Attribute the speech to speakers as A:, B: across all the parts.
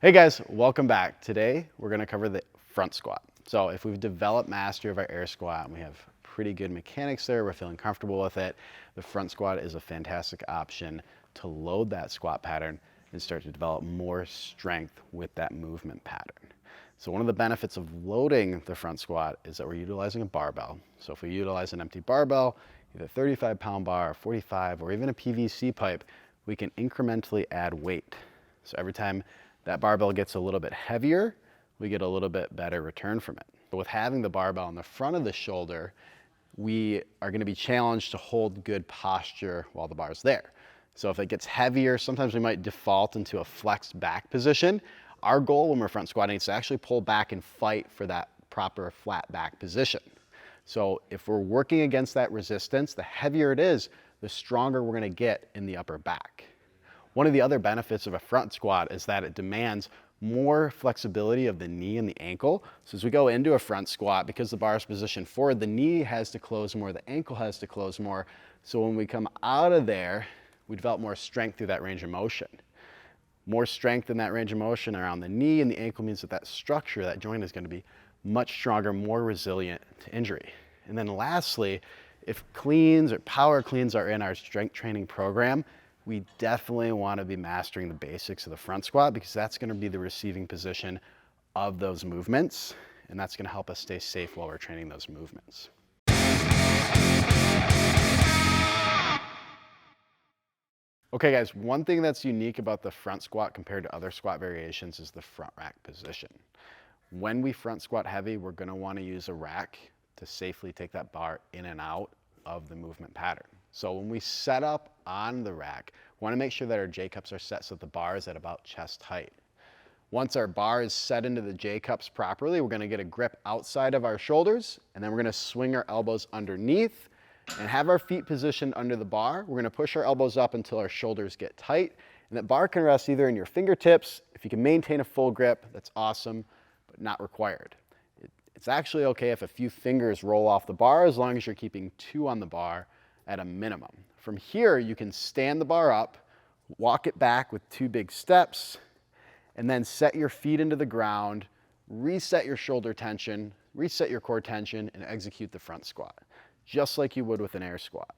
A: Hey guys, welcome back. Today we're going to cover the front squat. So if we've developed mastery of our air squat and we have pretty good mechanics there, we're feeling comfortable with it, the front squat is a fantastic option to load that squat pattern and start to develop more strength with that movement pattern. So one of the benefits of loading the front squat is that we're utilizing a barbell. So if we utilize an empty barbell, either 35-pound bar, 45, or even a PVC pipe, we can incrementally add weight. So every time that barbell gets a little bit heavier, we get a little bit better return from it. But with having the barbell in the front of the shoulder, we are going to be challenged to hold good posture while the bar's there. So if it gets heavier, sometimes we might default into a flexed back position. Our goal when we're front squatting is to actually pull back and fight for that proper flat back position. So if we're working against that resistance, the heavier it is, the stronger we're going to get in the upper back. One of the other benefits of a front squat is that it demands more flexibility of the knee and the ankle. So as we go into a front squat, because the bar is positioned forward, the knee has to close more, the ankle has to close more. So when we come out of there, we develop more strength through that range of motion. More strength in that range of motion around the knee and the ankle means that that structure, that joint is going to be much stronger, more resilient to injury. And then lastly, if cleans or power cleans are in our strength training program, we definitely want to be mastering the basics of the front squat because that's going to be the receiving position of those movements, and that's going to help us stay safe while we're training those movements. Okay guys, one thing that's unique about the front squat compared to other squat variations is the front rack position. When we front squat heavy, we're going to want to use a rack to safely take that bar in and out of the movement pattern. So when we set up on the rack, we want to make sure that our J-cups are set so that the bar is at about chest height. Once our bar is set into the J-cups properly, we're going to get a grip outside of our shoulders, and then we're going to swing our elbows underneath and have our feet positioned under the bar. We're going to push our elbows up until our shoulders get tight, and that bar can rest either in your fingertips. If you can maintain a full grip, that's awesome, but not required. It's actually okay if a few fingers roll off the bar as long as you're keeping 2 on the bar at a minimum. From here, you can stand the bar up, walk it back with 2 big steps, and then set your feet into the ground, reset your shoulder tension, reset your core tension, and execute the front squat, just like you would with an air squat.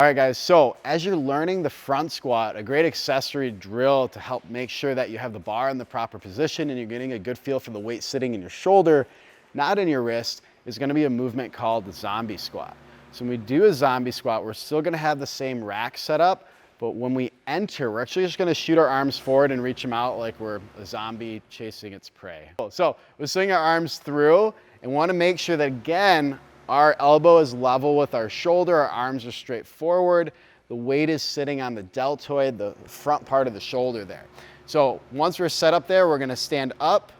A: All right guys, so as you're learning the front squat, a great accessory drill to help make sure that you have the bar in the proper position and you're getting a good feel for the weight sitting in your shoulder, not in your wrist, is going to be a movement called the zombie squat. So when we do a zombie squat, we're still going to have the same rack set up, but when we enter, we're actually just going to shoot our arms forward and reach them out like we're a zombie chasing its prey. So we swing our arms through and want to make sure that, again, our elbow is level with our shoulder, our arms are straight forward, the weight is sitting on the deltoid, the front part of the shoulder there. So once we're set up there, we're going to stand up,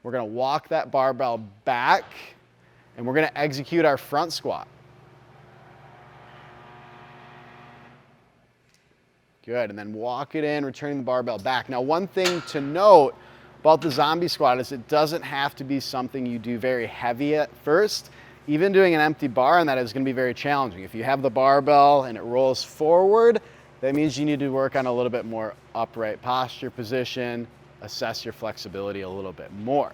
A: we're going to walk that barbell back, and we're going to execute our front squat. Good, and then walk it in, returning the barbell back. Now one thing to note about the zombie squat is it doesn't have to be something you do very heavy at first. Even doing an empty bar on that is going to be very challenging. If you have the barbell and it rolls forward, that means you need to work on a little bit more upright posture position, assess your flexibility a little bit more.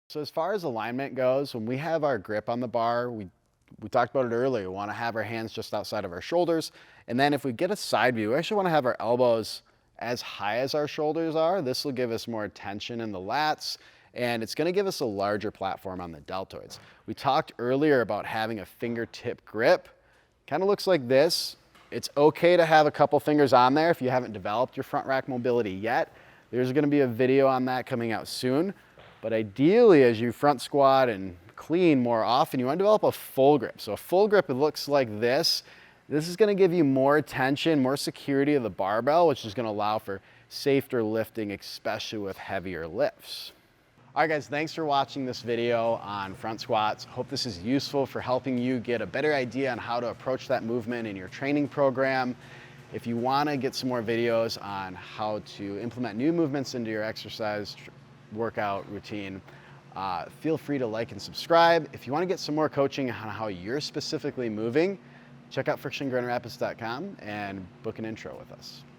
A: So as far as alignment goes, when we have our grip on the bar, we talked about it earlier, we want to have our hands just outside of our shoulders. And then if we get a side view, we actually want to have our elbows as high as our shoulders are. This will give us more tension in the lats, and it's going to give us a larger platform on the deltoids. We talked earlier about having a fingertip grip. Kind of looks like this. It's okay to have a couple fingers on there if you haven't developed your front rack mobility yet. There's going to be a video on that coming out soon. But ideally, as you front squat and clean more often, you want to develop a full grip. So a full grip, it looks like this. This is going to give you more tension, more security of the barbell, which is going to allow for safer lifting, especially with heavier lifts. All right guys, thanks for watching this video on front squats. Hope this is useful for helping you get a better idea on how to approach that movement in your training program. If you want to get some more videos on how to implement new movements into your exercise workout routine, Feel free to like and subscribe. If you want to get some more coaching on how you're specifically moving, check out frictiongrandrapids.com and book an intro with us.